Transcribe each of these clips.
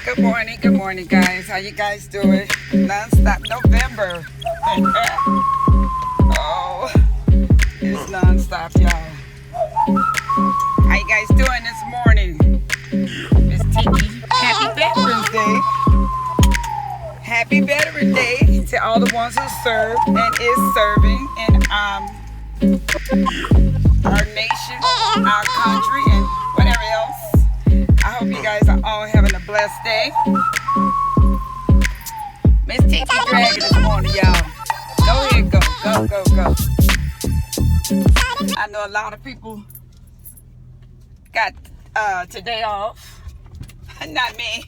Good morning, guys. How you guys doing? Non-stop November. Oh, it's non-stop, y'all. How you guys doing this morning? Miss Tiki, happy Veterans Day. Happy Veterans Day to all the ones who served and is serving in our nation, our country, and whatever else. I hope you guys are all having a blessed day. Miss Tiki dragging this morning, y'all. Go ahead, go. I know a lot of people got today off. Not me.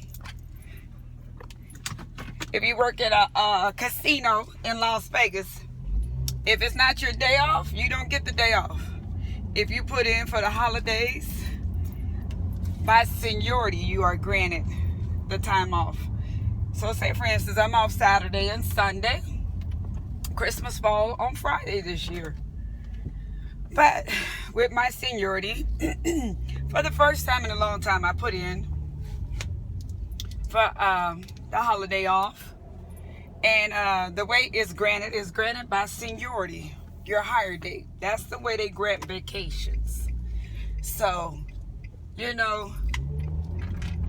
If you work at a casino in Las Vegas, if it's not your day off, you don't get the day off. If you put in for the holidays, by seniority, you are granted the time off. So say, for instance, I'm off Saturday and Sunday. Christmas fall on Friday this year. But with my seniority, for the first time in a long time, I put in for the holiday off. And the way it's granted is granted by seniority, your hire date. That's the way they grant vacations. So, you know,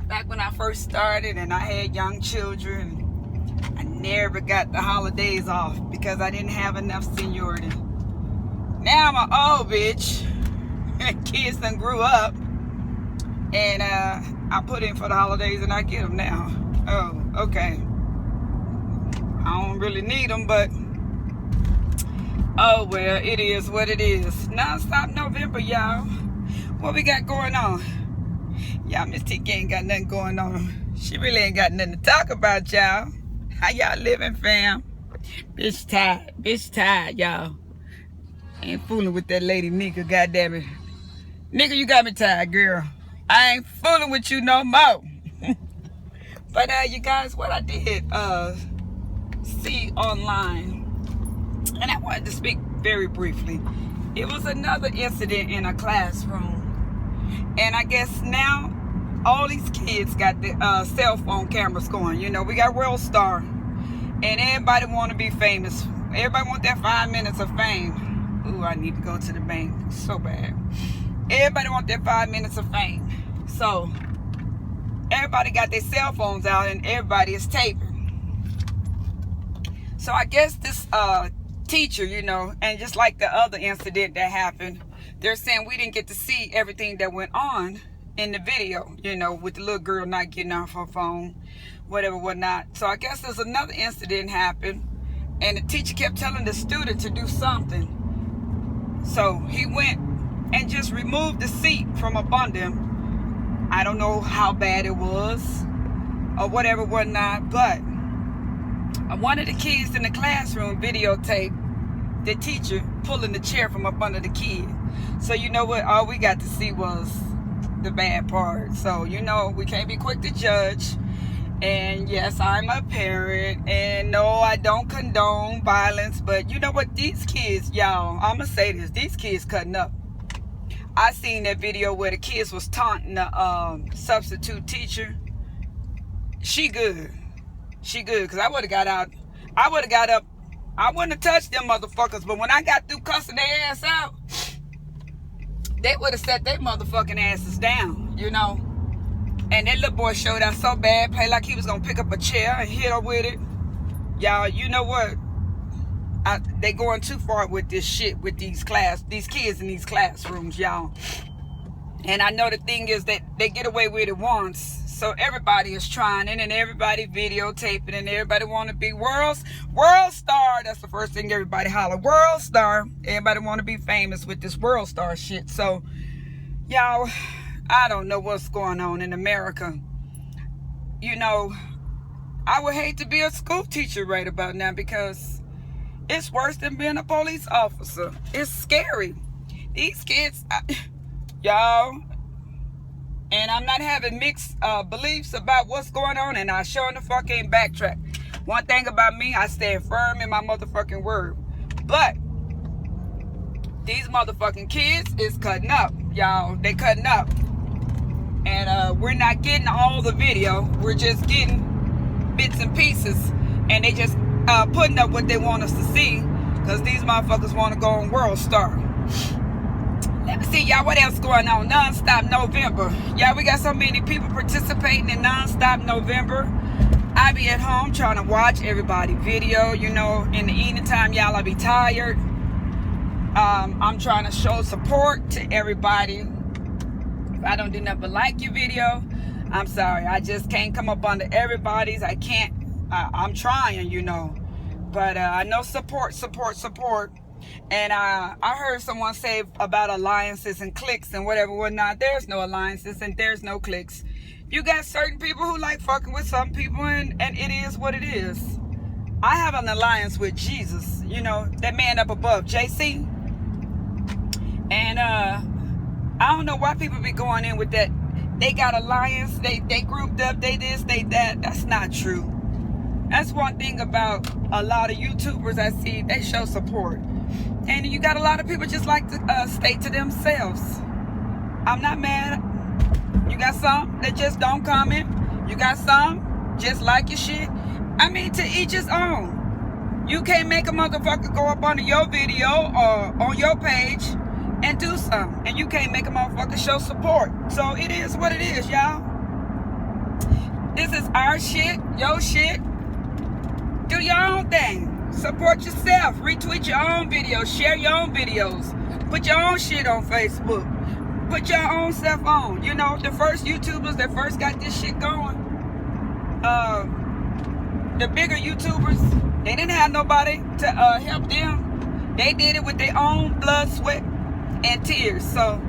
back when I first started and I had young children, I never got the holidays off because I didn't have enough seniority. Now I'm an old bitch. Kids done grew up. And I put in for the holidays and I get them now. Oh, okay. I don't really need them, but oh well, it is what it is. Non-stop November, y'all. What we got going on? Y'all, Miss Tiki ain't got nothing going on. She really ain't got nothing to talk about, y'all. How y'all living, fam? Bitch tired, y'all. Ain't fooling with that lady, nigga, goddamn it. Nigga, you got me tired, girl. I ain't fooling with you no more. But you guys, what I did see online, and I wanted to speak very briefly. It was another incident in a classroom. And I guess now all these kids got the cell phone cameras going. You know, we got World Star. And everybody want to be famous. Everybody want that 5 minutes of fame. Ooh, I need to go to the bank so bad. Everybody want that 5 minutes of fame. So everybody got their cell phones out and everybody is taping. So I guess this teacher, you know, and just like the other incident that happened, they're saying we didn't get to see everything that went on in the video, you know, with the little girl not getting off her phone, whatever, whatnot. So I guess there's another incident happened, and the teacher kept telling the student to do something. So he went and just removed the seat from up them. I don't know how bad it was or whatever, whatnot, but one of the kids in the classroom videotaped the teacher pulling the chair from up under the kid. So you know what? All we got to see was the bad part. So, you know, we can't be quick to judge. And yes, I'm a parent. And no, I don't condone violence. But you know what? These kids, y'all, I'm going to say this. These kids cutting up. I seen that video where the kids was taunting the substitute teacher. She good. Because I would have got out. I would have got up. I wouldn't have touched them motherfuckers. But when I got through cussing their ass out, they would have set their motherfucking asses down, you know. And that little boy showed out so bad, played like he was going to pick up a chair and hit her with it. Y'all, you know what? They going too far with this shit with these kids in these classrooms, y'all. And I know the thing is that they get away with it once. So everybody is trying it and everybody videotaping and everybody want to be world star. That's the first thing everybody holler. World star. Everybody want to be famous with this world star shit. So, y'all, I don't know what's going on in America. You know, I would hate to be a school teacher right about now because it's worse than being a police officer. It's scary. These kids, y'all, and I'm not having mixed beliefs about what's going on, and I sure the fuck ain't backtrack. One thing about me, I stand firm in my motherfucking word. But these motherfucking kids is cutting up, y'all. They cutting up. And we're not getting all the video. We're just getting bits and pieces. And they just putting up what they want us to see. Because these motherfuckers want to go on World Star. Let me see, y'all, what else going on? Nonstop November. Y'all, we got so many people participating in Nonstop November. I be at home trying to watch everybody video. You know, in the evening time, y'all, I be tired. I'm trying to show support to everybody. If I don't do nothing but like your video, I'm sorry. I just can't come up under everybody's. I can't. I'm trying, you know. But I know support. And I heard someone say about alliances and cliques and whatnot. There's no alliances and there's no cliques. You got certain people who like fucking with some people, and it is what it is. I have an alliance with Jesus, you know, that man up above, JC. And I don't know why people be going in with that. They got alliance, they grouped up, they this, they that. That's not true. That's one thing about a lot of YouTubers I see, they show support. And you got a lot of people just like to stay to themselves. I'm not mad. You got some that just don't comment. You got some just like your shit. I mean, to each his own. You can't make a motherfucker go up under your video or on your page and do something. And you can't make a motherfucker show support. So it is what it is, y'all. This is our shit, your shit. Do your own thing. Support yourself. Retweet your own videos. Share your own videos. Put your own shit on Facebook. Put your own stuff on. You know, the first YouTubers that first got this shit going, the bigger YouTubers, they didn't have nobody to help them. They did it with their own blood, sweat, and tears. So,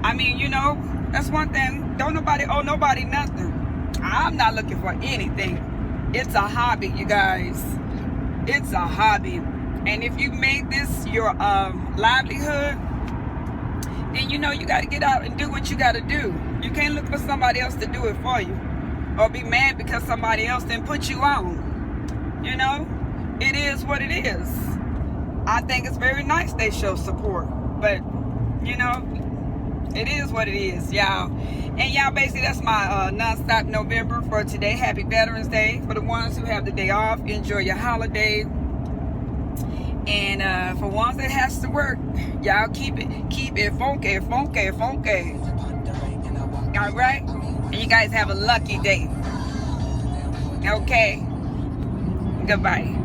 I mean, you know, that's one thing. Don't nobody owe nobody nothing. I'm not looking for anything. It's a hobby, you guys. It's a hobby. And if you make this your livelihood, then you know you got to get out and do what you got to do. You can't look for somebody else to do it for you. Or be mad because somebody else didn't put you on. You know? It is what it is. I think it's very nice they show support. But, you know, it is what it is, y'all. And y'all, basically, that's my Nonstop November for today. Happy Veterans Day. For the ones who have the day off, enjoy your holiday. And for ones that has to work, y'all keep it funky. All right? And you guys have a lucky day. Okay? Goodbye.